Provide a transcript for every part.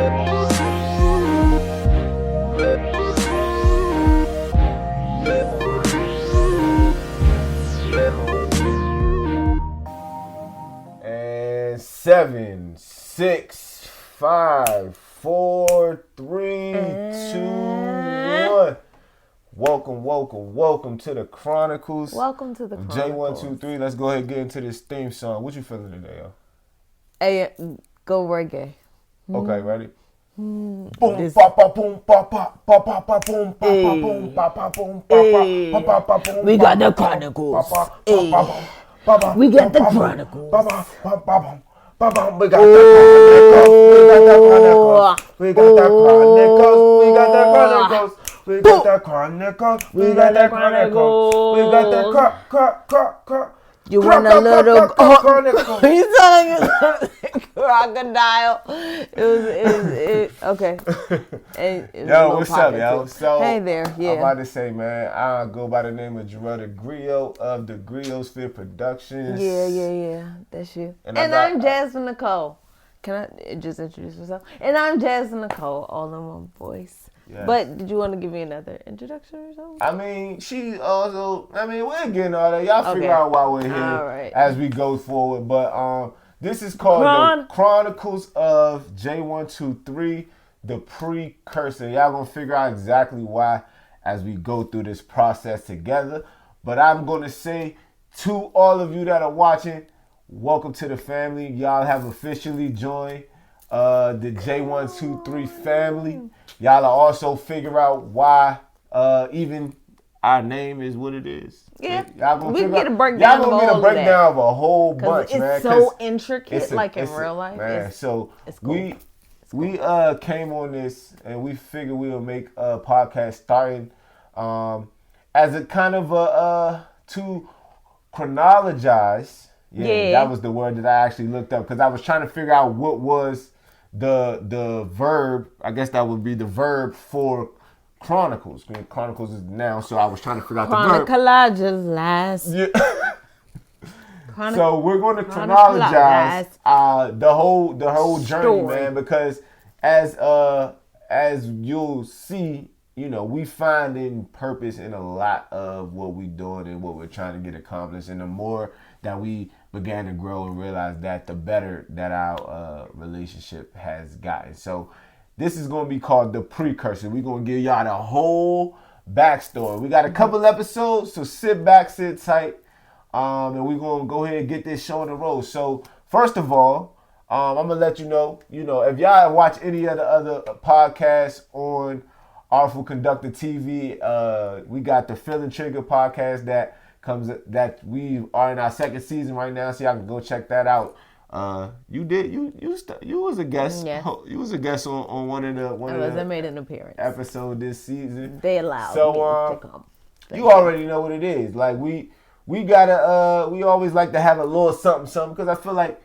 And 7, 6, 5, 4, 3, 2, 1. Welcome to the Chronicles. Welcome to the Chronicles. J123. Let's go ahead and get into this theme song. What you feeling today, yo? Hey, go reggae. Okay, ready? Boom, pa pa boom, pa pa pa pa pa boom, pa pa boom, pa pa boom, pa pa pa boom. We got the Chronicles. We got the Chronicles. We got the Chronicles. We got the Chronicles. We got the Chronicles. We got the Chronicles. We got the Chronicles. We got the Chronicles. You want a little? You sound like a crocodile. It was okay. Yo, what's up, yo? So, hey there, yeah. I'm about to say, man, I go by the name of Jarrell the Griot of the Griosphere Productions. Yeah. That's you. And I'm Jasmine Nicole. Can I just introduce myself? And I'm Jasmine Nicole, all in one voice. Yes. But did you want to give me another introduction or something? I mean, we're getting all that. Y'all figure out why we're here as we go forward. But this is called the Chronicles of J123, the Precursor. Y'all gonna figure out exactly why as we go through this process together. But I'm gonna say to all of you that are watching, welcome to the family. Y'all have officially joined the J123 family. Y'all will also figure out why even our name is what it is. Yeah, we can get a breakdown. Y'all gonna get a breakdown of a whole bunch, man. It's so intricate, like in real life. Man, so it's cool. we came on this and we figured we would make a podcast starting as a kind of to chronologize. Yeah, that was the word that I actually looked up because I was trying to figure out what was the verb. I guess that would be the verb for Chronicles. I mean, Chronicles is the noun, so I was trying to figure out the verb. Chronicleize. Yeah. So we're going to chronologize the whole journey, man, because as you'll see, you know, we finding purpose in a lot of what we're doing and what we're trying to get accomplished, and the more that we began to grow and realize that, the better that our relationship has gotten. So this is going to be called the Precursor. We're going to give y'all the whole backstory. We got a couple episodes, so sit back, sit tight, and we're going to go ahead and get this show on the road. So first of all, I'm going to let you know, if y'all watch any of the other podcasts on Artful Conductor TV, we got the Feeling Trigger podcast that we are in our second season right now, so y'all can go check that out. You was a guest. Yes. You was a guest on one of the I made an appearance episode this season. They allowed me to come. You already know what it is. Like we gotta we always like to have a little something because I feel like,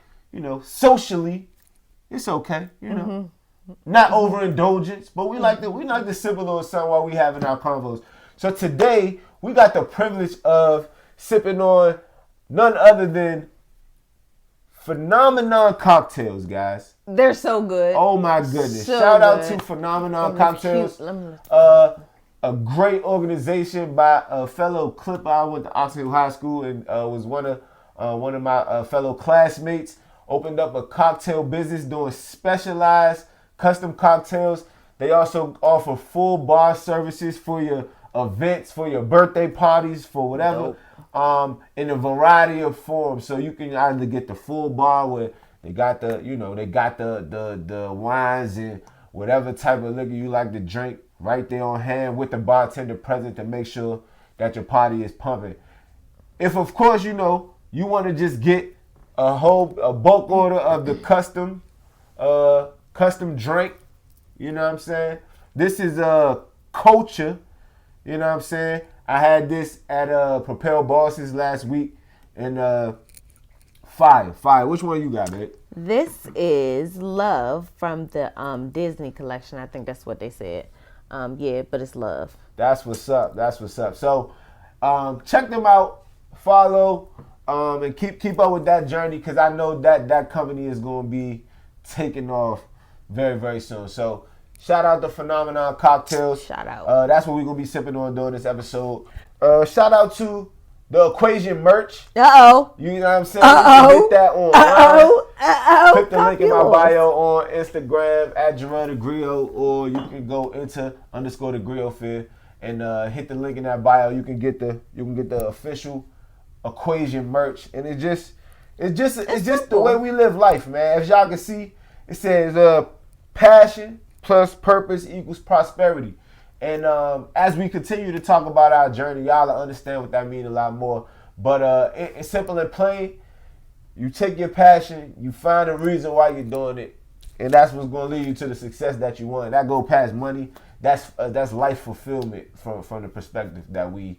socially it's okay, Not overindulgence, but we like to sip a little something while we having our convos. So today we got the privilege of sipping on none other than Phenomenon cocktails, guys. They're so good. Oh my goodness! So Shout out good. to Phenomenon cocktails. A great organization by a fellow clipper. I went to Oxford Hill High School and was one of my fellow classmates. Opened up a cocktail business doing specialized custom cocktails. They also offer full bar services for your events, for your birthday parties, for whatever, in a variety of forms. So you can either get the full bar where they got the wines and whatever type of liquor you like to drink right there on hand with the bartender present to make sure that your party is pumping. If of course you want to just get a bulk order of the custom drink, you know what I'm saying? This is a culture. You know what I'm saying? I had this at Propel Bosses last week, and fire. Which one you got, babe? This is Love from the Disney collection. I think that's what they said. But it's Love. That's what's up. So check them out, follow, and keep up with that journey because I know that company is going to be taking off very, very soon. So shout out to Phenomenon Cocktails. Shout out. That's what we're going to be sipping on during this episode. Shout out to the Equation merch. Uh-oh. You know what I'm saying? You can get that online. Click the link in my bio on Instagram at Jarrell the Griot, or you can go into _ the Griot and hit the link in that bio. You can get the official Equation merch, and it's just the way we live life, man. As y'all can see, it says passion plus purpose equals prosperity. And as we continue to talk about our journey, y'all will understand what that means a lot more. But it's simple and plain. You take your passion, you find a reason why you're doing it, and that's what's going to lead you to the success that you want. That go past money. That's life fulfillment from the perspective that we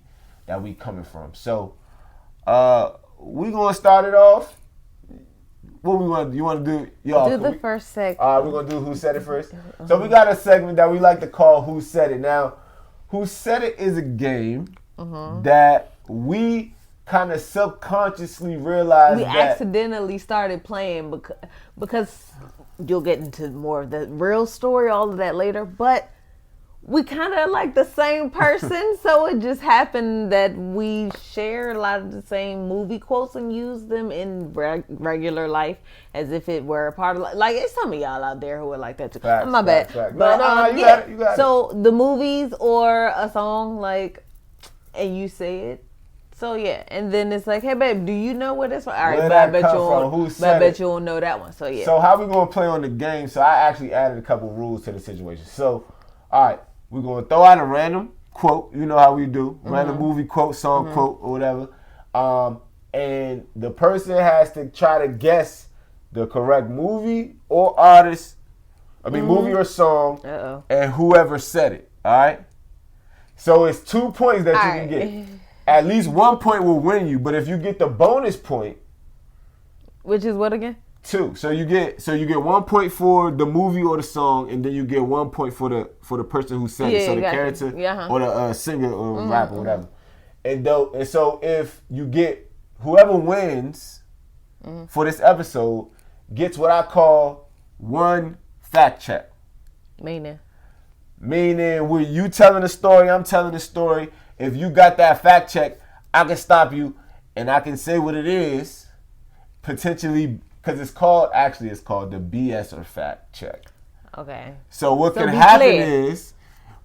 coming from. So we gonna start it off. What we want? You want to do? Do the first segment. We're going to do Who Said It first. So we got a segment that we like to call Who Said It. Now, Who Said It is a game that we kind of subconsciously realized we accidentally started playing because you'll get into more of the real story, all of that later, but we kind of like the same person, so it just happened that we share a lot of the same movie quotes and use them in regular life as if it were a part of like it's some of y'all out there who are like that too. Facts, my bad. Facts. But no, you got it. So the movies or a song and you say it. So yeah, and then it's like, hey babe, do you know where this one? All right, but I bet you won't know that one. So yeah. So how we gonna play on the game? So I actually added a couple rules to the situation. So all right. We're going to throw out a random quote. You know how we do. Random movie quote, song quote, or whatever. And the person has to try to guess the correct movie or artist. Movie or song. And whoever said it. All right? So it's 2 points that you can get. At least 1 point will win you. But if you get the bonus point. Which is what again? 2. So you get 1 point for the movie or the song, and then you get 1 point for the person who sang it. So the character or the singer or rapper or whatever. And so if you get whoever wins for this episode gets what I call one fact check. Meaning when you telling a story, I'm telling a story. If you got that fact check, I can stop you and I can say what it is, potentially. Because it's called the BS or fact check. Okay. So what can happen is,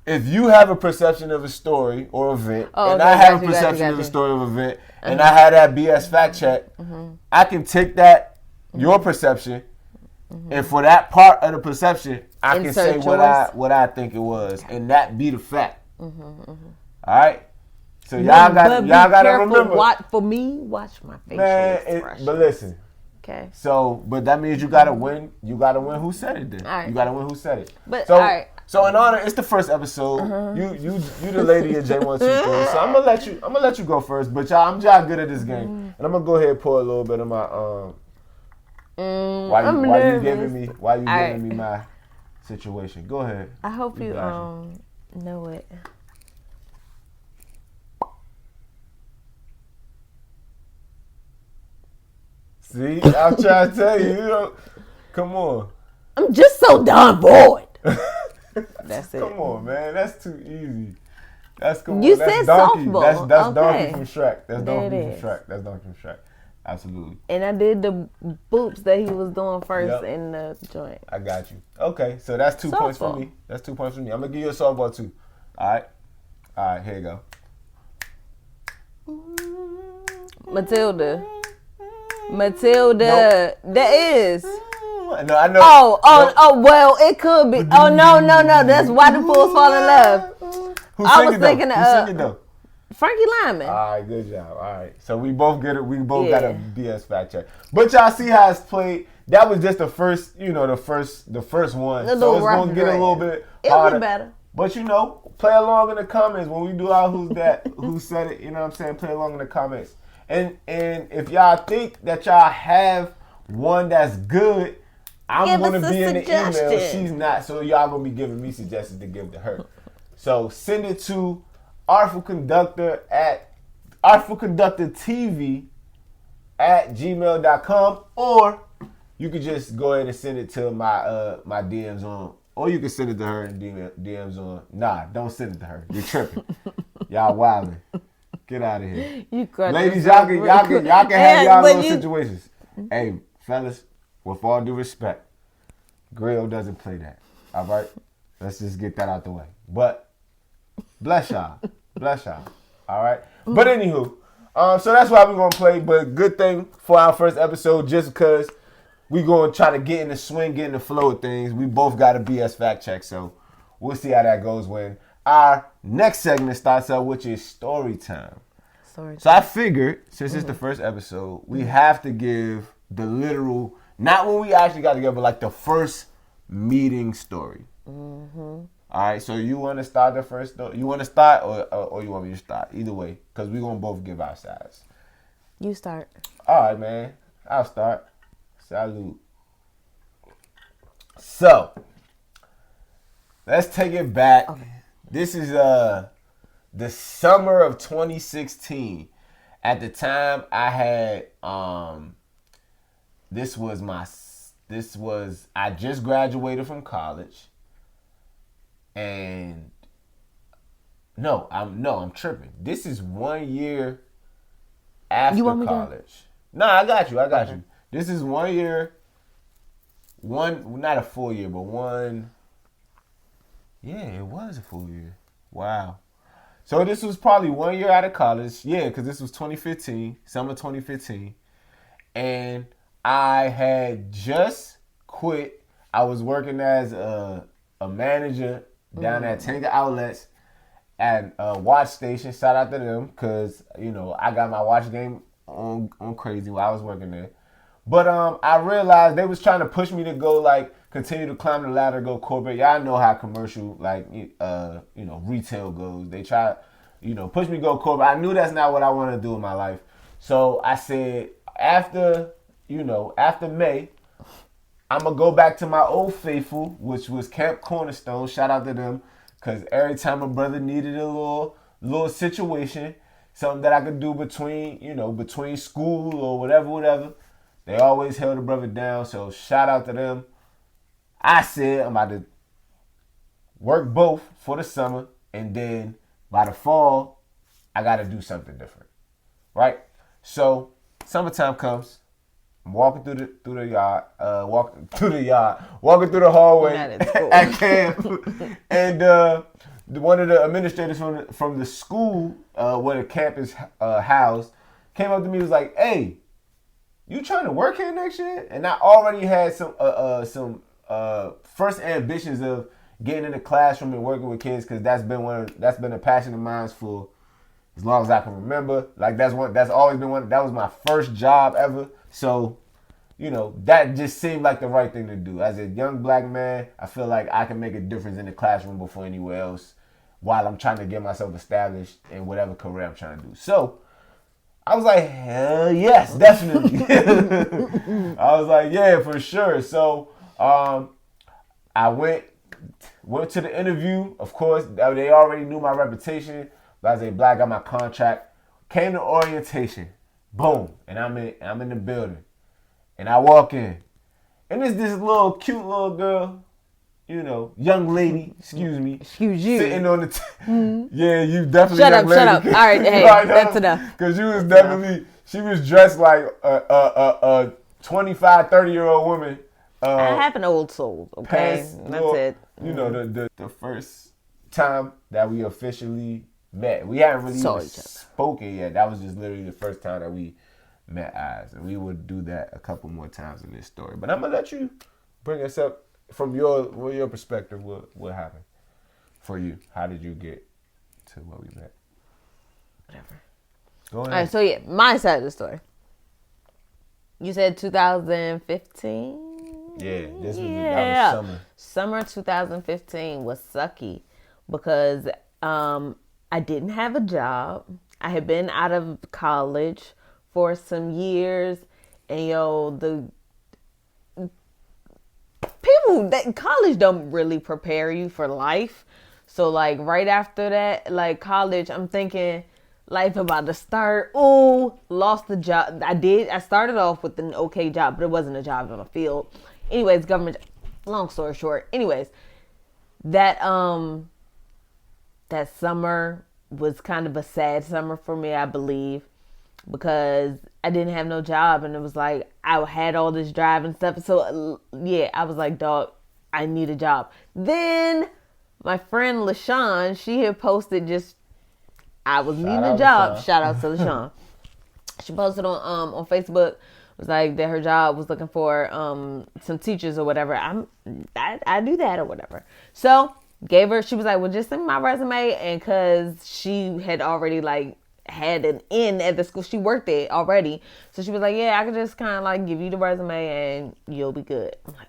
if you have a perception of a story or event, and I have a perception of a story or event, and I had that BS fact check, I can take that, your perception, and for that part of the perception, I can say what I think it was, and that be the fact. All right? So y'all got to remember. Watch my face. But listen. Okay. So, but that means you gotta win. You gotta win who said it. Then you gotta win who said it. But so, all right. So in honor, it's the first episode. You the lady of J123. So I'm gonna let you go first. But I'm good at this game, and I'm gonna go ahead and pour a little bit of my Why you giving me my situation? Go ahead. I hope you know it. See, I'm trying to tell you, come on. I'm just so darn bored. That's it. Come on, man. That's too easy. That's Donkey. Softball. That's Donkey from Shrek. That's Donkey from Shrek. Absolutely. And I did the boops that he was doing first in the joint. I got you. Okay, so that's 2 points for me. I'm gonna give you a softball too. All right. Here you go. Matilda. That is. No, I know. Well, it could be. Oh, no. That's Why Do Fools Fall in Love. Who's singing though? Frankie Lyman. All right, good job. All right. So we both get it. We both got a BS fact check. But y'all see how it's played. That was just the first, the first one. So it's going to get a little bit harder. It'll be better. But, play along in the comments when we do our who said it. You know what I'm saying? Play along in the comments. And if y'all think that y'all have one that's good, I'm going to be in the email. She's not. So y'all going to be giving me suggestions to give to her. So send it to artfulconductorTV@gmail.com, or you could just go ahead and send it to my DMs on, or you can send it to her in DMs on. Nah, don't send it to her. You're tripping. Y'all wildin'. Get out of here. Ladies, y'all can have y'all little situations. Hey, fellas, with all due respect, Grill doesn't play that. All right? Let's just get that out the way. But bless y'all. Bless y'all. All right? But anywho, so that's why we're going to play. But good thing for our first episode, just because we're going to try to get in the swing, get in the flow of things. We both got a BS fact check, so we'll see how that goes when our next segment starts up, which is story time. So I figured, since it's the first episode, we have to give the literal, not when we actually got together, but like the first meeting story. All right, so you want to start the first story? You want to start or you want me to start? Either way, because we're going to both give our sides. You start. All right, man. I'll start. Salute. So, let's take it back. Okay. This is the summer of 2016. At the time, I had I just graduated from college, and I'm tripping. This is 1 year after college. No, I got you. Okay. This is 1 year. Not a full year, but one. Yeah, it was a full year. Wow. So this was probably 1 year out of college. Yeah, because this was 2015, summer 2015. And I had just quit. I was working as a manager down at Tenga Outlets at a watch station. Shout out to them because, I got my watch game on crazy while I was working there. But I realized they was trying to push me to go, continue to climb the ladder, go corporate. Y'all know how commercial, retail goes. They try, push me to go corporate. I knew that's not what I wanted to do in my life. So I said, after May, I'm going to go back to my old faithful, which was Camp Cornerstone. Shout out to them. Because every time a brother needed a little situation, something that I could do between school or whatever, they always held a brother down. So shout out to them. I said I'm about to work both for the summer, and then by the fall, I got to do something different, right? So summertime comes. I'm walking through the yard, walking through the hallway at camp, and one of the administrators from the school where the camp is housed came up to me and was like, "Hey, you trying to work here next year?" And I already had some first ambitions of getting in the classroom and working with kids, because that's been a passion of mine for as long as I can remember. That's always been one. That was my first job ever. So, that just seemed like the right thing to do. As a young black man, I feel like I can make a difference in the classroom before anywhere else, while I'm trying to get myself established in whatever career I'm trying to do. So I was like, hell yes, definitely. I was like, yeah, for sure. So I went to the interview. Of course, they already knew my reputation. But as a black, got my contract. Came to orientation. Boom. And I'm in the building. And I walk in. And it's this cute little girl, young lady, excuse me. Excuse you. Sitting on the yeah, you definitely Shut up. All right, hey, that's enough. Because she was dressed like a 25, 30-year-old woman. I have an old soul, okay? That's it. The first time that we officially met. We hadn't really even spoken yet. That was just literally the first time that we met eyes. And we would do that a couple more times in this story. But I'm going to let you bring us up from your perspective. What happened for you? How did you get to where we met? Whatever. Go ahead. All right, so yeah, my side of the story. You said 2015? Yeah, that was summer. Summer 2015 was sucky because I didn't have a job. I had been out of college for some years, and the people that college don't really prepare you for life. So right after that, college, I'm thinking life about to start. Ooh, lost the job. I started off with an okay job, but it wasn't a job on the field. Anyways, government. Long story short. Anyways, that that summer was kind of a sad summer for me, I believe, because I didn't have no job, and it was like I had all this drive and stuff. So yeah, I was like, dog, I need a job. Then my friend LaShawn, she had posted just I was needing a job. Shout out to LaShawn. She posted on Facebook, was like that her job was looking for some teachers or whatever. I do that or whatever. So gave her. She was like, well, just send me my resume, and because she had already like had an in at the school she worked at already, so she was like, yeah, I could just kind of like give you the resume and you'll be good. I'm like,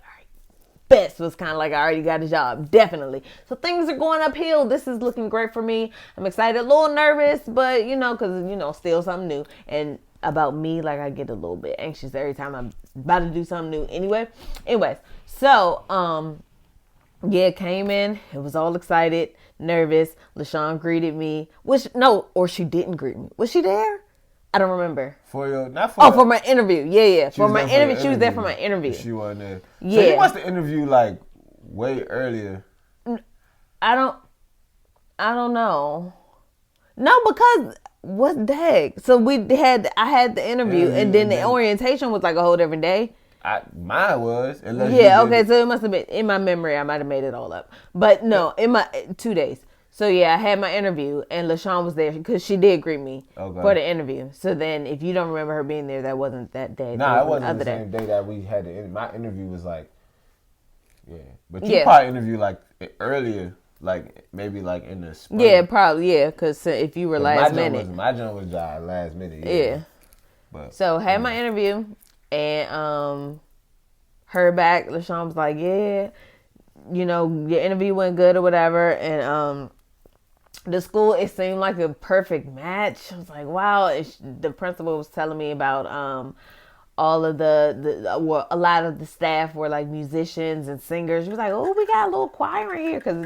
best was kind of like I already got a job, definitely. So things are going uphill. This is looking great for me. I'm excited, a little nervous, but because still something new. And about me, like I get a little bit anxious every time I'm about to do something new. Anyways, so yeah, came in. It was all excited, nervous. LaShawn greeted me, or she didn't greet me. Was she there? I don't remember. For my interview. Yeah. For my interview. She was there for my interview. She wasn't there. Yeah. So you must have interviewed like way earlier. I don't know. No, because what the heck? So I had the interview and then the orientation was like a whole different day. Mine was. Okay, so it must have been in my memory. I might have made it all up. But no, in my 2 days. So yeah, I had my interview and LaShawn was there because she did greet me for the interview. So then, if you don't remember her being there, that wasn't that day. Nah, it wasn't the same day that we had my interview was like, yeah. But you probably interviewed like earlier, like maybe like in the spring. Yeah, probably, yeah. Because if you were last minute, my job was last minute. Yeah. But so had my interview and heard back. LaShawn was like, yeah, your interview went good or whatever, and the school, it seemed like a perfect match. I was like, wow. The principal was telling me about all of a lot of the staff were like musicians and singers. She was like, oh, we got a little choir in here because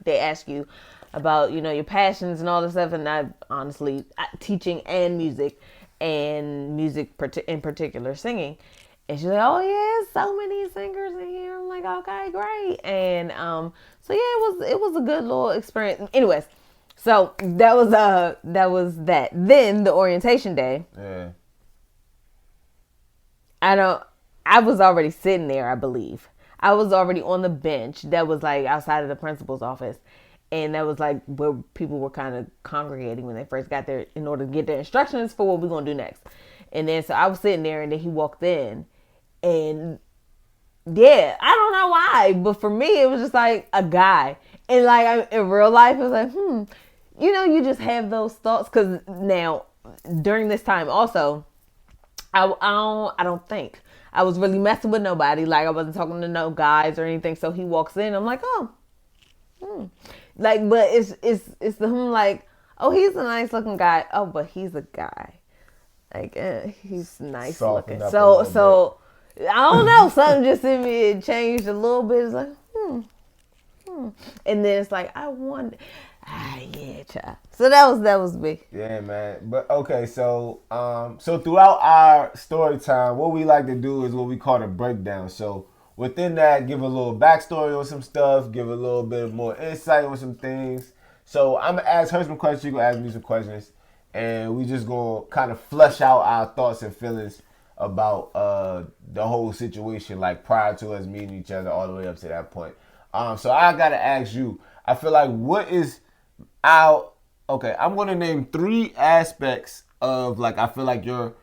they ask you about your passions and all this stuff. And I honestly teaching and music in particular singing. And she's like, oh yeah, so many singers in here. I'm like, okay, great. And so yeah, it was a good little experience. Anyways. So that was that. Then the orientation day. Yeah. I was already sitting there, I believe. I was already on the bench that was like outside of the principal's office. And that was like where people were kind of congregating when they first got there in order to get their instructions for what we're going to do next. And then so I was sitting there and then he walked in. And yeah, I don't know why, but for me it was just like a guy. And like in real life it was like, you just have those thoughts because now during this time also, I don't think I was really messing with nobody. Like I wasn't talking to no guys or anything. So he walks in, I'm like, like, but it's the like, oh, he's a nice looking guy. Oh, but he's a guy. Like he's nice looking. So I don't know. Something just in me it changed a little bit. It's like, and then it's like I wonder. Yeah, child. So that was me. Yeah, man. But okay, so so throughout our story time, what we like to do is what we call a breakdown. So within that, give a little backstory on some stuff, give a little bit more insight on some things. So I'm gonna ask her some questions, she gonna ask me some questions, and we just gonna kind of flesh out our thoughts and feelings about the whole situation, like prior to us meeting each other all the way up to that point. So I gotta ask you, I feel like I'm gonna name 3 aspects of like I feel like your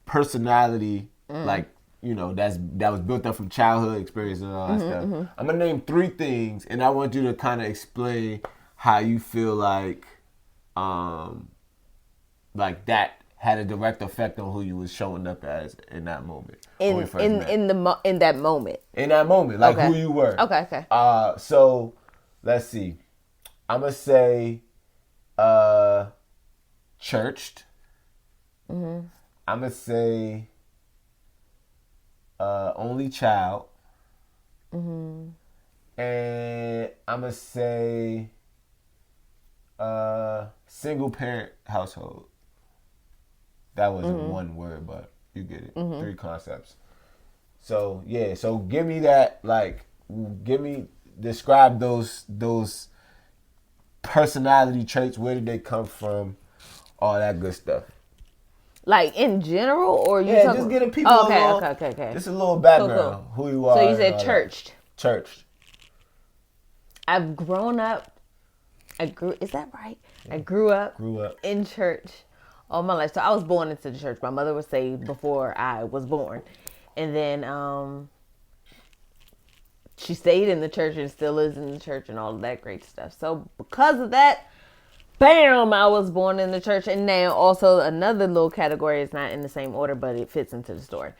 personality, like that was built up from childhood experience and all that stuff. I'm gonna name 3 things, and I want you to kind of explain how you feel like that had a direct effect on who you was showing up as in that moment. In that moment. In that moment, like okay. Who you were. Okay. So let's see. I'm gonna say churched. I'm gonna say only child. And I'm gonna say single parent household. That wasn't one word, but you get it. 3 concepts. So yeah, so give me that, like, describe those personality traits. Where did they come from? All that good stuff. Like in general, or you? Yeah, just getting people. Oh, okay. Just a little background, cool. who you are. So you said churched. Churched. I've grown up. Is that right? I grew up in church all my life. So I was born into the church. My mother was saved before I was born, and then she stayed in the church and still is in the church and all of that great stuff. So because of that, bam, I was born in the church. And now also another little category, is not in the same order, but it fits into the story.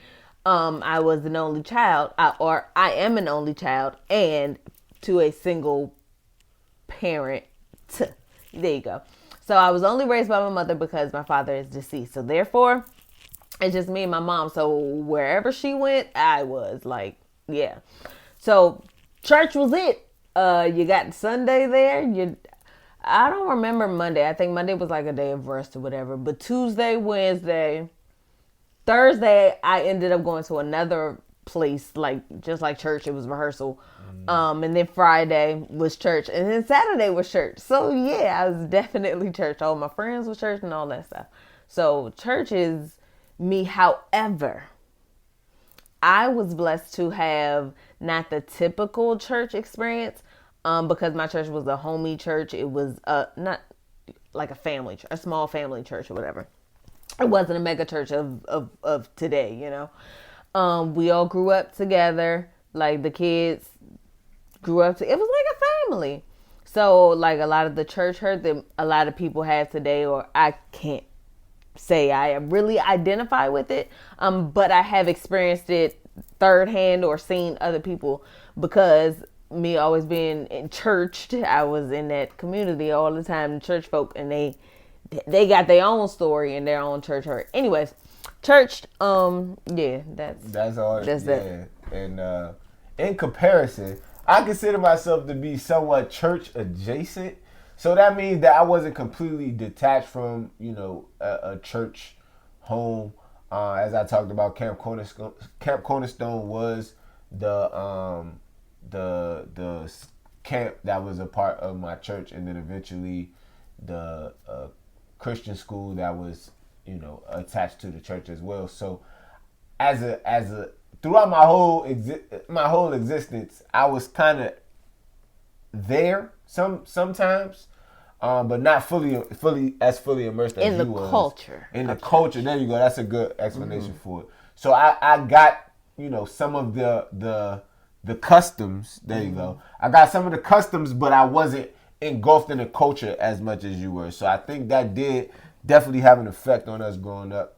I was an only child, or I am an only child, and to a single parent. There you go. So I was only raised by my mother because my father is deceased. So therefore, it's just me and my mom. So wherever she went, I was like, yeah. So church was it. You got Sunday there. I don't remember Monday. I think Monday was like a day of rest or whatever. But Tuesday, Wednesday, Thursday, I ended up going to another place, like just like church. It was rehearsal. And then Friday was church. And then Saturday was church. So yeah, I was definitely church. All my friends were church and all that stuff. So church is me. However, I was blessed to have not the typical church experience, because my church was a homey church. It was not like a family, a small family church or whatever. It wasn't a mega church of today, you know. We all grew up together. Like the kids grew up it was like a family. So like a lot of the church hurt that a lot of people have today, or I can't say I really identify with it, but I have experienced it third hand or seen other people, because me always being in church, I was in that community all the time, church folk, and they got their own story and their own church hurt. Anyways, churched, yeah, that's all. That's that. And in comparison, I consider myself to be somewhat church adjacent. So that means that I wasn't completely detached from, a church home. As I talked about, Camp Cornerstone was the camp that was a part of my church, and then eventually the Christian school that was, attached to the church as well. So as a throughout my whole existence, I was kind of there sometimes. But not fully immersed as you was. Culture. In the culture. There you go. That's a good explanation for it. So I got, some of the customs. There you go. I got some of the customs, but I wasn't engulfed in the culture as much as you were. So I think that did definitely have an effect on us growing up.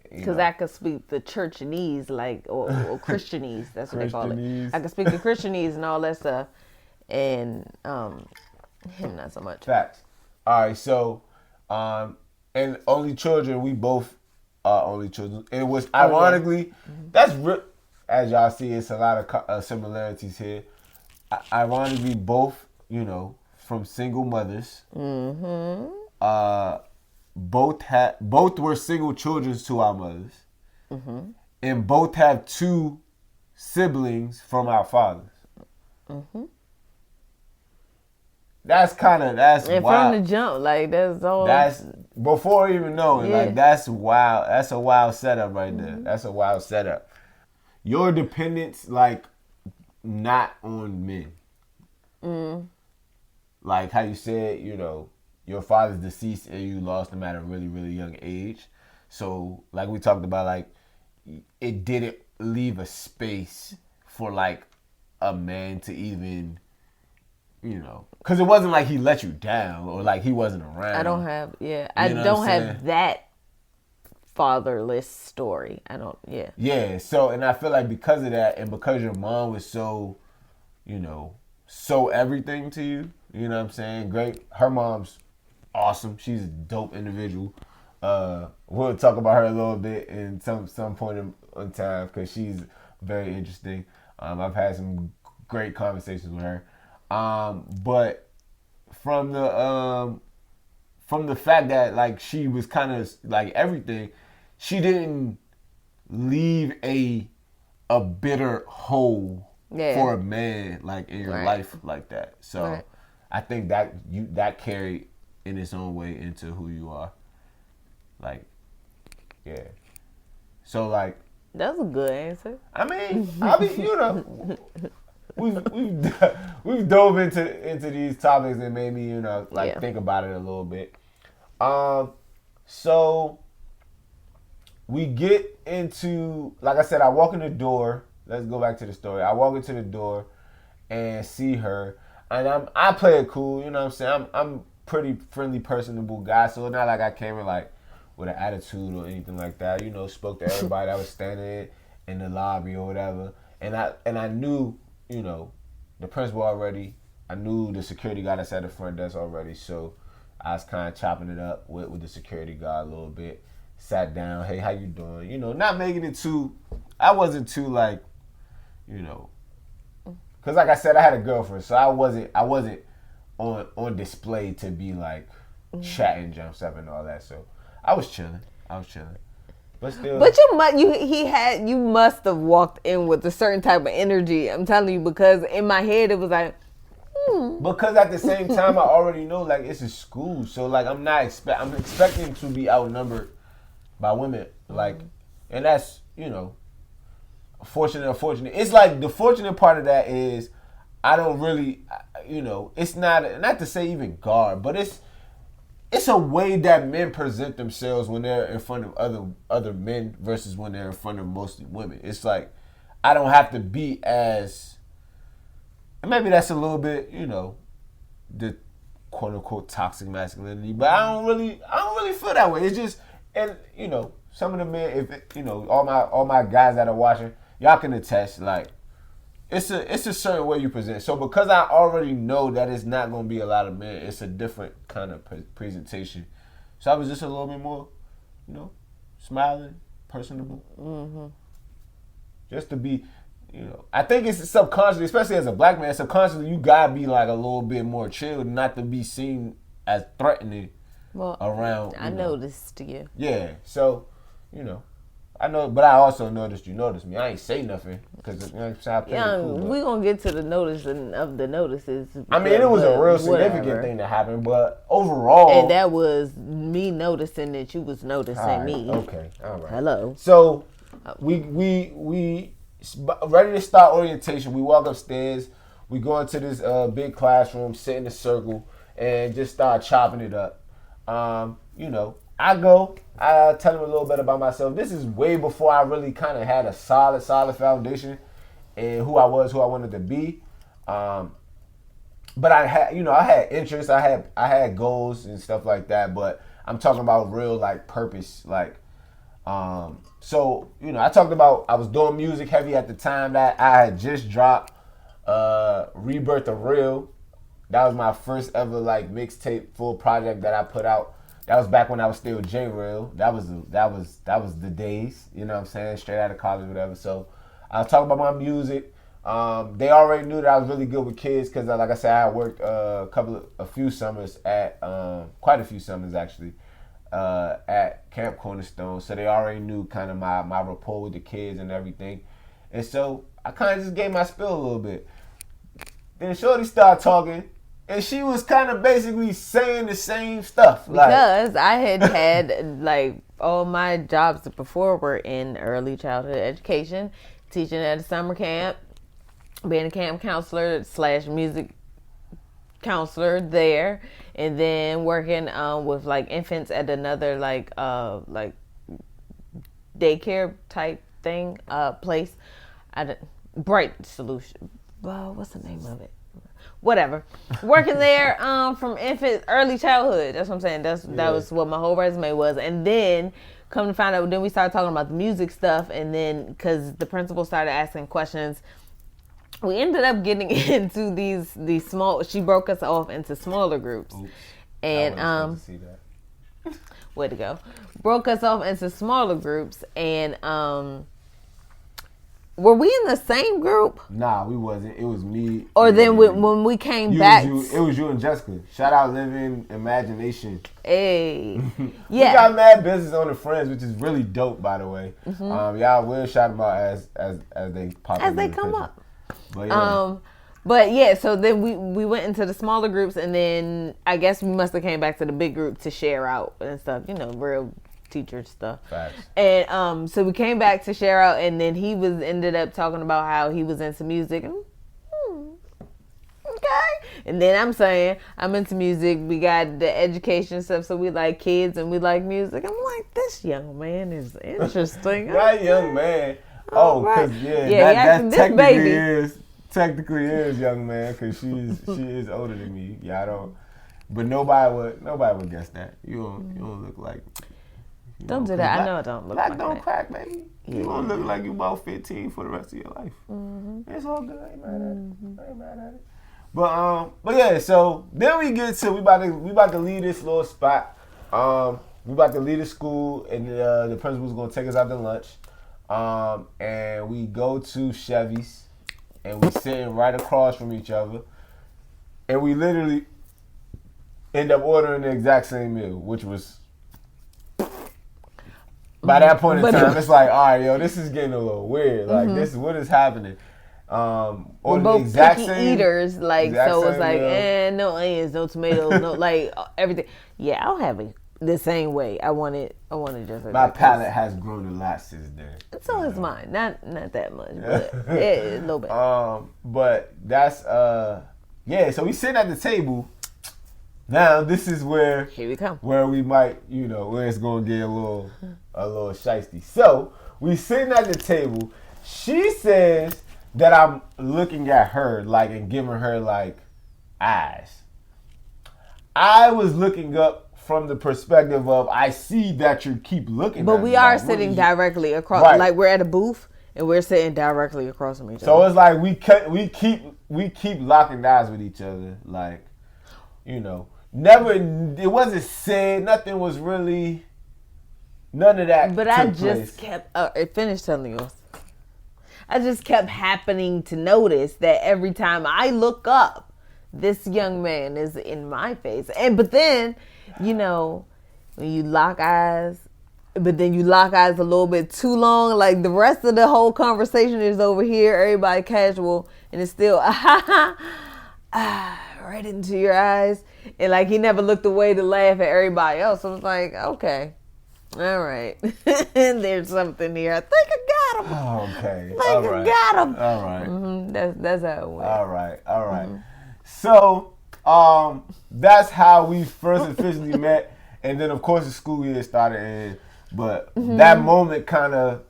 Because I could speak the churchanese, or Christianese. That's what they call it. I could speak the Christianese and all that stuff. And him not so much. Facts. All right, so and only children, we both are only children. It was ironically that's as y'all see, it's a lot of similarities here. Ironically, both from single mothers. Both were single children to our mothers, and both have 2 siblings from our fathers. That's and wild. From the jump, like that's all. That's before even knowing, like that's wild. That's a wild setup right there. That's a wild setup. Your dependence, like, not on men. Like how you said, your father's deceased and you lost him at a really, really young age. So, like we talked about, like it didn't leave a space for like a man to even. Because it wasn't like he let you down or like he wasn't around. I don't have that fatherless story. Yeah. So, and I feel like because of that, and because your mom was so, so everything to you, you know what I'm saying? Great. Her mom's awesome. She's a dope individual. We'll talk about her a little bit in some point in time because she's very interesting. I've had some great conversations with her. But from from the fact that like she was kind of like everything, she didn't leave a bitter hole for a man like in your life like that. So I think that carried in its own way into who you are. Like, yeah. So like, that's a good answer. I mean, you know, we've dove into these topics and made me, you know, like think about it a little bit. So we get into, like I said, I walk in the door. Let's go back to the story. I walk into the door and see her, and I play it cool. You know what I'm saying? I'm pretty friendly, personable guy, so it's not like I came in like with an attitude or anything like that. You know, spoke to everybody that was standing in the lobby or whatever, and I knew, you know, the principal already. I knew the security guy that's at the front desk already, so I was kind of chopping it up with the security guy a little bit. Sat down, hey, how you doing? You know, not making it too. I wasn't too like, you know, because like I said, I had a girlfriend, so I wasn't on display to be like chatting, jump up and all that. So I was chilling, but still. But you must have walked in with a certain type of energy. I'm telling you, because in my head it was like. Because at the same time, I already know like it's a school, so like I'm expecting to be outnumbered by women, like, and that's, you know, unfortunate. It's like the fortunate part of that is I don't really, you know, it's not to say even guard, but it's a way that men present themselves when they're in front of other men versus when they're in front of mostly women. It's like I don't have to be as, and maybe that's a little bit, you know, the quote unquote toxic masculinity, but I don't really feel that way. It's just, and you know, some of the men, if you know, all my guys that are watching, y'all can attest. Like, it's a certain way you present. So because I already know that it's not gonna be a lot of men, it's a different kind of presentation. So I was just a little bit more, you know, smiling, personable, just to be. You know, I think it's subconsciously, especially as a black man, subconsciously you gotta be like a little bit more chill, not to be seen as threatening around. I noticed you. Yeah, so you know, I know, but I also noticed you noticed me. I ain't say nothing because you know what I'm saying. Cool, we gonna get to the notice of the notices. I mean, it was a real significant thing that happened, but overall, and that was me noticing that you was noticing me. Okay, all right. Hello. So we. Ready to start orientation. We walk upstairs. We go into this big classroom, sit in a circle, and just start chopping it up. You know, I tell them a little bit about myself. This is way before I really kind of had a solid foundation in who I was, who I wanted to be. But I had interests. I had goals and stuff like that. But I'm talking about real like purpose, like. So, you know, I talked about I was doing music heavy at the time that I had just dropped Rebirth of Real. That was my first ever like mixtape full project that I put out. That was back when I was still J Real. That was the days, you know what I'm saying, straight out of college, whatever. So I was talking about my music. They already knew that I was really good with kids because, like I said, I had worked a few summers at quite a few summers actually. At Camp Cornerstone, so they already knew kind of my rapport with the kids and everything, and so I kind of just gave my spill a little bit. Then Shorty started talking, and she was kind of basically saying the same stuff. Because I had like all my jobs before were in early childhood education, teaching at a summer camp, being a camp counselor / music counselor there, and then working with like infants at another like daycare type thing place. Bright Solution. Well, what's the name of it? Whatever. Working there from infant early childhood. That's what I'm saying. That was what my whole resume was. And then come to find out, then we started talking about the music stuff, and then because the principal started asking questions, we ended up getting into these small. She broke us off into smaller groups. Oops. And to see that. Way to go. Broke us off into smaller groups, and Were we in the same group? Nah, we wasn't. It was me. Or then when we came back. It was you and Jessica. Shout out Living Imagination. Hey. Yeah. We got mad business on the friends, which is really dope, by the way. Mm-hmm. Y'all will shout them out as they pop up. As they come up. But yeah. But yeah, so then we went into the smaller groups, and then I guess we must have came back to the big group to share out and stuff, real teacher stuff. Facts. And so we came back to share out, and then he ended up talking about how he was into music. And, okay. And then I'm saying I'm into music. We got the education stuff, so we like kids and we like music. I'm like, this young man is interesting. That young man. Oh, because that technically is young man, because she is older than me. Yeah, I don't. But nobody would guess that. You don't look like. Don't do that. I know I don't look like that. Black don't crack, baby. Yeah. You gonna look like you about 15 for the rest of your life. Mm-hmm. It's all good. I ain't mad at it. But yeah. So then we get to we about to leave this little spot. We about to leave the school, and the principal's gonna take us out to lunch. And we go to Chevy's, and we sitting right across from each other, and we literally end up ordering the exact same meal, which was. By that point in time, it's like, all right, yo, this is getting a little weird. Like, this is what is happening. We're both exact picky eaters, like, so it's like, no onions, no tomatoes, no, like, everything. Yeah, I'll have it the same way. I want it just like my palate has grown a lot since then. So has mine. Not that much, but a little bit. But that's, so we sitting at the table. Now this is where here we come. Where we might, where it's gonna get a little shiesty. So we sitting at the table. She says that I'm looking at her like and giving her like eyes. I was looking up from the perspective of I see that you keep looking. But we are sitting directly across, right. Like we're at a booth and we're sitting directly across from each other. So it's like we keep locking eyes with each other, like. Never, it wasn't said, nothing was really, none of that. But I just kept, finish telling you. I just kept happening to notice that every time I look up, this young man is in my face. But then, when you lock eyes, but then you lock eyes a little bit too long, like the rest of the whole conversation is over here, everybody casual, and it's still, right into your eyes, and like he never looked away to laugh at everybody else. I was like, okay, all right, there's something here. I think I got him. Okay, I got him. All right, that's how it went. All right. Mm-hmm. So that's how we first officially met, and then of course the school year started. But that moment kind of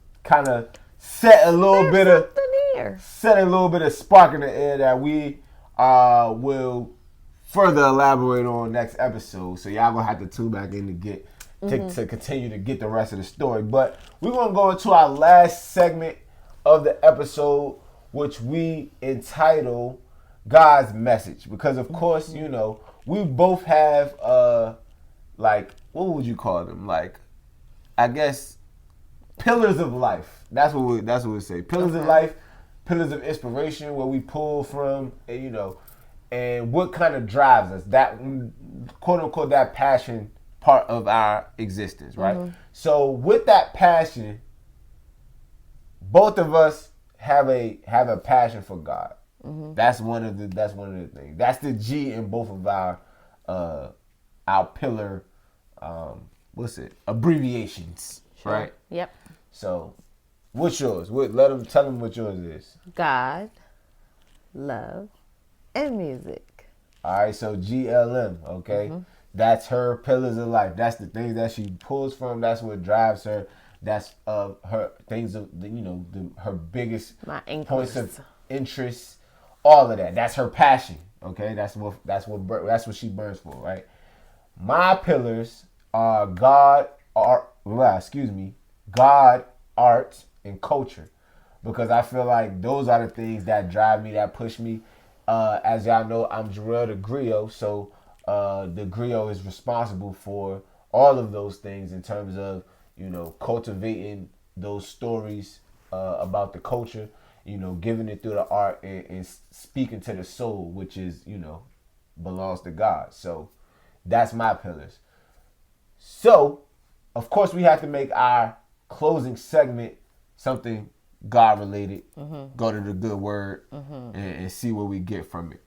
set a little bit of spark in the air that we. Will further elaborate on next episode, so y'all gonna have to tune back in to continue to get the rest of the story. But we're gonna go into our last segment of the episode, which we entitle God's Message, because of course we both have like, what would you call them? Like, I guess pillars of life. That's what we say. Pillars of life. Pillars of inspiration, where we pull from, and what kind of drives us, that quote unquote that passion part of our existence, right? Mm-hmm. So with that passion, both of us have a passion for God. Mm-hmm. That's one of the things. That's the G in both of our pillar abbreviations, sure. Right? Yep. So. What's yours? Tell them what yours is. God, love, and music. All right, so GLM, okay? Mm-hmm. That's her pillars of life. That's the things that she pulls from. That's what drives her. That's her things of her biggest points of interest. All of that. That's her passion. Okay, that's what she burns for, right? My pillars are God, art, and culture, because I feel like those are the things that drive me, that push me. As y'all know, I'm Jarrell the Griot, so the Griot is responsible for all of those things in terms of cultivating those stories about the culture, giving it through the art and speaking to the soul, which is, belongs to God. So that's my pillars. So, of course, we have to make our closing segment something God related. Go to the good word and see what we get from it.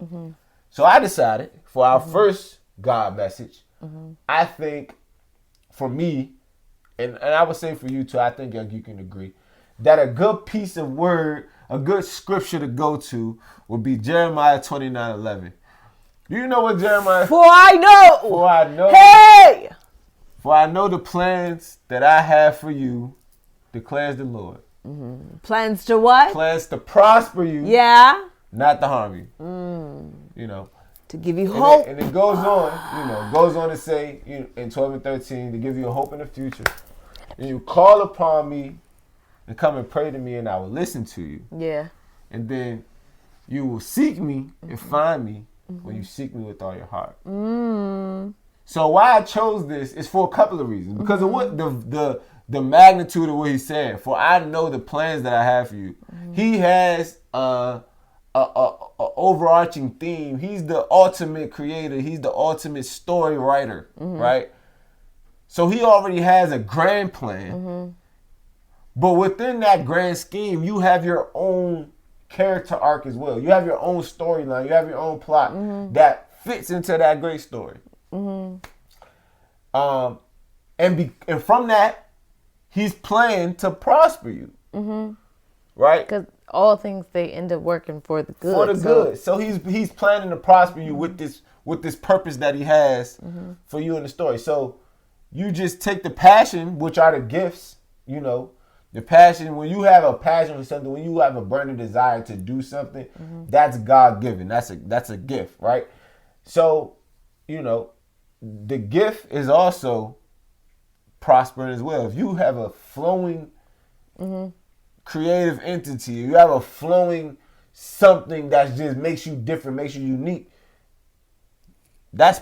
So I decided for our first God message, I think for me, and I would say for you too, I think you can agree, that a good piece of word, a good scripture to go to would be Jeremiah 29:11. Do you know what Jeremiah? For I know. Hey! For I know the plans that I have for you, declares the Lord. Plans to what? Plans to prosper you. Yeah. Not to harm you. To give you hope. And it goes on, to say, in 12 and 13, to give you a hope in the future. And you call upon me and come and pray to me, and I will listen to you. Yeah. And then you will seek me and find me when you seek me with all your heart. So why I chose this is for a couple of reasons. Because of what the magnitude of what he's saying. For I know the plans that I have for you. He has a overarching theme. He's the ultimate creator. He's the ultimate story writer, right? So he already has a grand plan. But within that grand scheme, you have your own character arc as well. You have your own storyline. You have your own plot that fits into that great story. And from that, he's planning to prosper you, right? Because all things, they end up working for the good. For the good. So he's planning to prosper you with this purpose that he has for you in the story. So you just take the passion, which are the gifts, the passion. When you have a passion for something, when you have a burning desire to do something, that's God given. That's a gift, right? So, the gift is also prospering as well. If you have a flowing creative entity, you have a flowing something that just makes you different, makes you unique, that's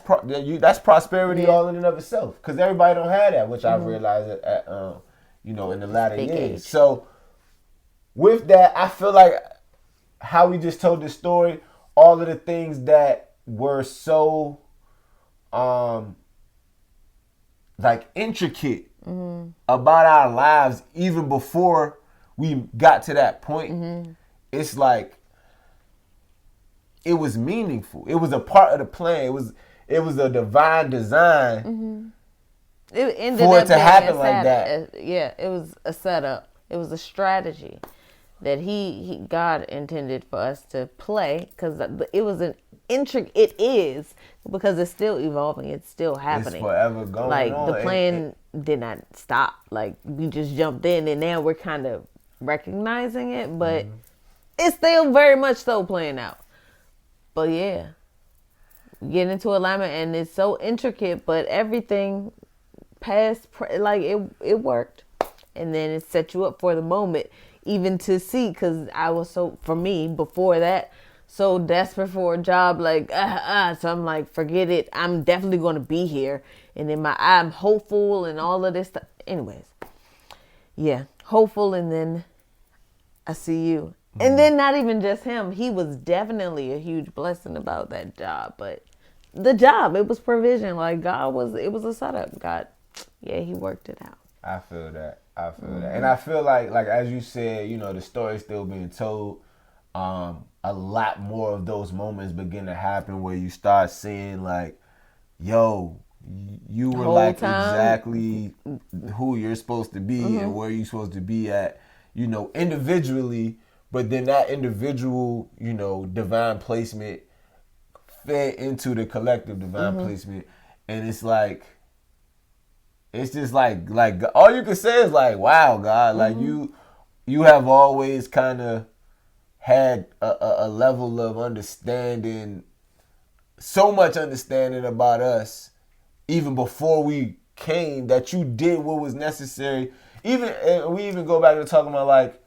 prosperity all in and of itself. Because everybody don't have that, which I've realized at in the latter years. So with that, I feel like how we just told this story, all of the things that were so intricate about our lives even before we got to that point, it's like it was meaningful. It was a part of the plan. It was a divine design It ended for up it to happen like that. It was a setup. It was a strategy that God intended for us to play, because it was an intricate. It is, because it's still evolving. It's still happening. It's forever going on. The plan did not stop. We just jumped in, and now we're kind of recognizing it, but it's still very much so playing out. But yeah, get into alignment, and it's so intricate, but everything past, it worked, and then it set you up for the moment, even to see, because I was for me, before that, so desperate for a job, so I'm like, forget it, I'm definitely going to be here, and then I'm hopeful and all of this stuff. Anyways, yeah, hopeful, and then I see you. And then not even just him, he was definitely a huge blessing about that job, but the job, it was provision. It was a setup. God, yeah, he worked it out. I feel that. And I feel like as you said, the story's still being told. A lot more of those moments begin to happen where you start seeing yo, you were exactly who you're supposed to be and where you're supposed to be at, individually, but then that individual, divine placement fed into the collective divine placement. And it's just all you can say is wow, God, you have always kind of had a level of understanding, so much understanding about us, even before we came, that you did what was necessary. We even go back to talking about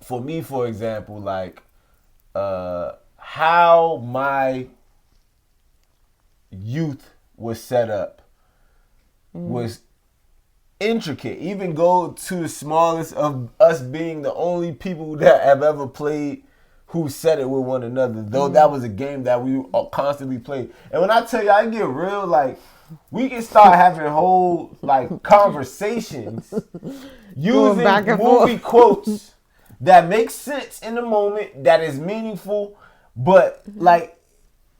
for me, for example, how my youth was set up was intricate. Even go to the smallest of us being the only people that have ever played who said it with one another. Though that was a game that we constantly played. And when I tell you, I get real, like, we can start having whole, like, conversations using movie quotes that make sense in the moment, that is meaningful, but, like,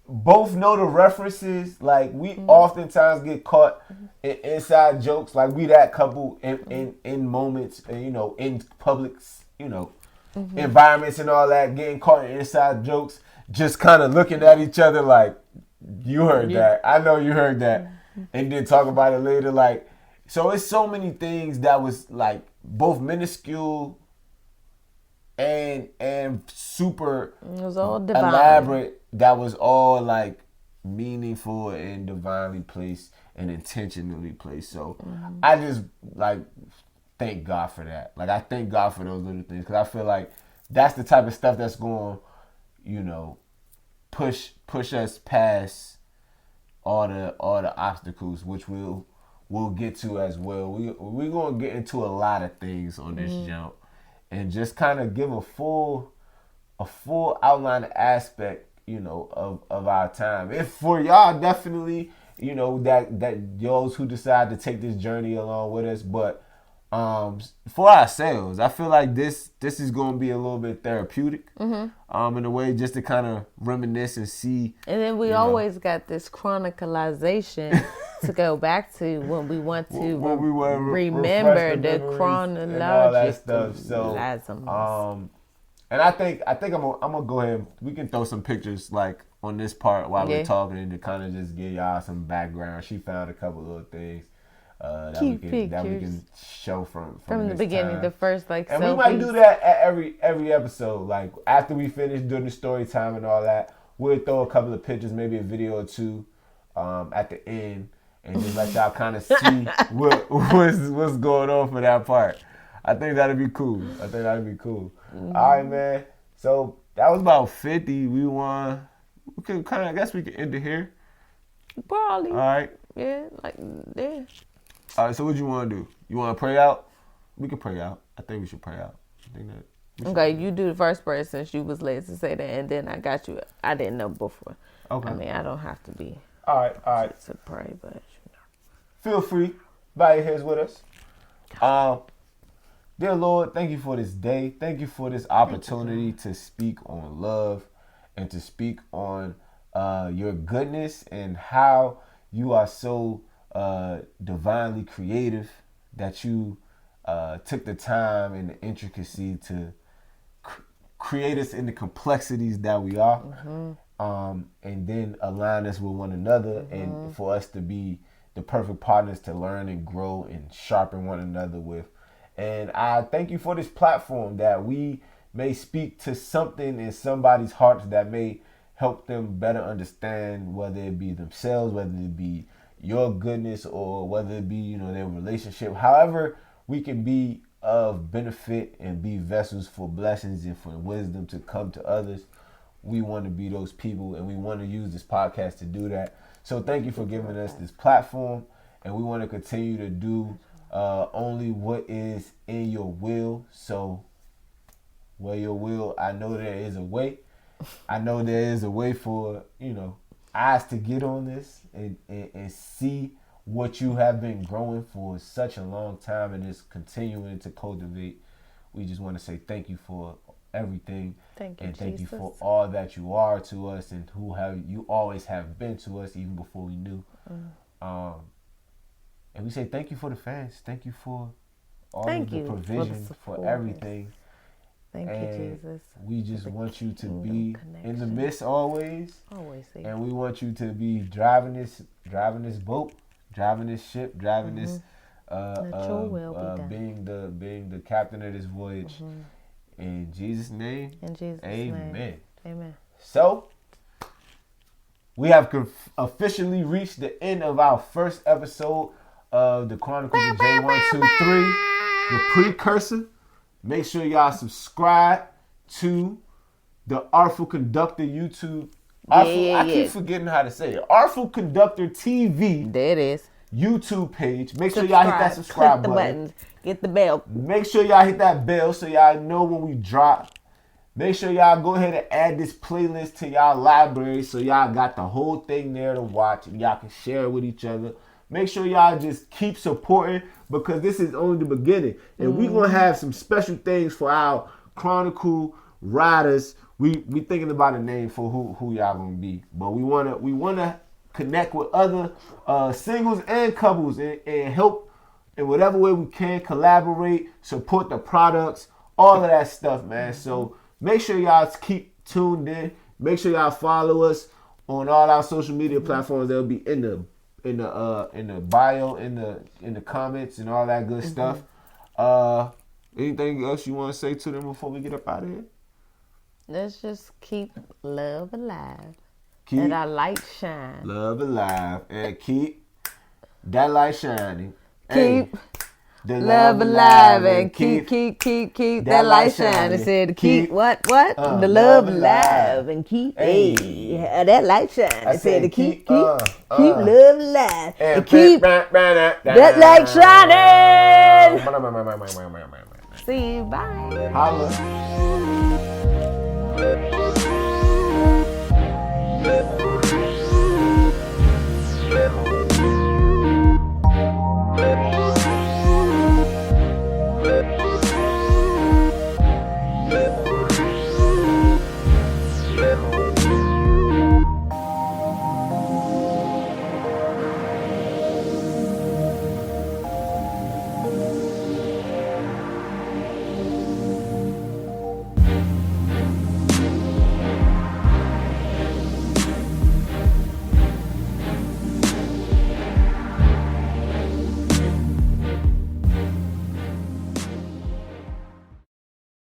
both know the references. Like, we oftentimes get caught in inside jokes. Like, we that couple in moments, you know, in public, you know, environments and all that, getting caught in inside jokes, just kind of looking at each other like, you heard that. I know you heard that. And then talk about it later. Like, so it's so many things that was, like, both minuscule and super it was all divine. Elaborate, that was all, like, meaningful and divinely placed and intentionally placed. So I just, like, thank God for that. Like, I thank God for those little things, because I feel like that's the type of stuff that's going, you know, push us past all the obstacles, which we'll get to as well. We're gonna get into a lot of things on this jump, and just kind of give a full outline aspect, you know, of our time. If for y'all, definitely, you know, that those who decide to take this journey along with us, but for ourselves, I feel like this is going to be a little bit therapeutic, in a way, just to kind of reminisce and see. And then we always got this chronicalization to go back to when we want to remember the chronology and all that stuff. So, and I think I'm gonna go ahead. We can throw some pictures, like, on this part while we're talking, to kind of just give y'all some background. She found a couple little things that we can show from the beginning, time. the first, like, and we might do that at every episode. Like, after we finish doing the story time and all that, we'll throw a couple of pictures, maybe a video or two, at the end, and just let y'all kind of see what's going on for that part. I think that'd be cool. All right, man. So that was about 50. We can kind of, I guess we can end it here. Probably. All right. Yeah, like, yeah. All right, so what you want to do? You want to pray out? We can pray out. I think we should pray out. Okay, you do the first prayer since you was late to say that, and then I got you. I didn't know before. Okay. I mean, I don't have to be. All right. To pray, but you know. Feel free. Bow your heads with us. Dear Lord, thank you for this day. Thank you for this opportunity to speak on love and to speak on your goodness and how you are so divinely creative, that you took the time and the intricacy to create us in the complexities that we are, and then align us with one another, and for us to be the perfect partners to learn and grow and sharpen one another with. And I thank you for this platform, that we may speak to something in somebody's hearts that may help them better understand, whether it be themselves, whether it be your goodness, or whether it be, you know, their relationship. However we can be of benefit and be vessels for blessings and for wisdom to come to others, we want to be those people, and we want to use this podcast to do that. So thank you for giving us this platform, and we want to continue to do only what is in your will. So where your will, I know there is a way. I know there is a way for, you know, eyes to get on this and see what you have been growing for such a long time and is continuing to cultivate. We just want to say thank you for everything. Thank you, and thank Jesus. you for all that you are to us, and you always have been to us, even before we knew. And we say thank you for the fans. Thank you for all of the provision, for everything. Thank you, Jesus. We just want you to be in the midst always. Always. And we want you to be driving this boat, driving this ship, driving this being the captain of this voyage. In Jesus' name. Amen. Amen. So we have officially reached the end of our first episode of the Chronicles of J123, the Precursor. Make sure y'all subscribe to the Artful Conductor YouTube. I keep forgetting how to say it. Artful Conductor TV. There it is. YouTube page. Make sure y'all hit that subscribe button. Buttons. Get the bell. Make sure y'all hit that bell so y'all know when we drop. Make sure y'all go ahead and add this playlist to y'all library so y'all got the whole thing there to watch and y'all can share it with each other. Make sure y'all just keep supporting because this is only the beginning. And we're going to have some special things for our Chronicle riders. We thinking about a name for who y'all going to be. But we want to connect with other singles and couples and help in whatever way we can, collaborate, support the products, all of that stuff, man. So make sure y'all keep tuned in. Make sure y'all follow us on all our social media platforms. They'll be in the bio, in the comments, and all that good stuff. Anything else you want to say to them before we get up out of here? Let's just keep love alive. Let our light shine. Love alive and keep that light shining. Keep the love alive and keep that light shining. I said keep what? The love alive and keep that light shining. I said to keep love alive and keep that light shining. See you. Bye. Holla.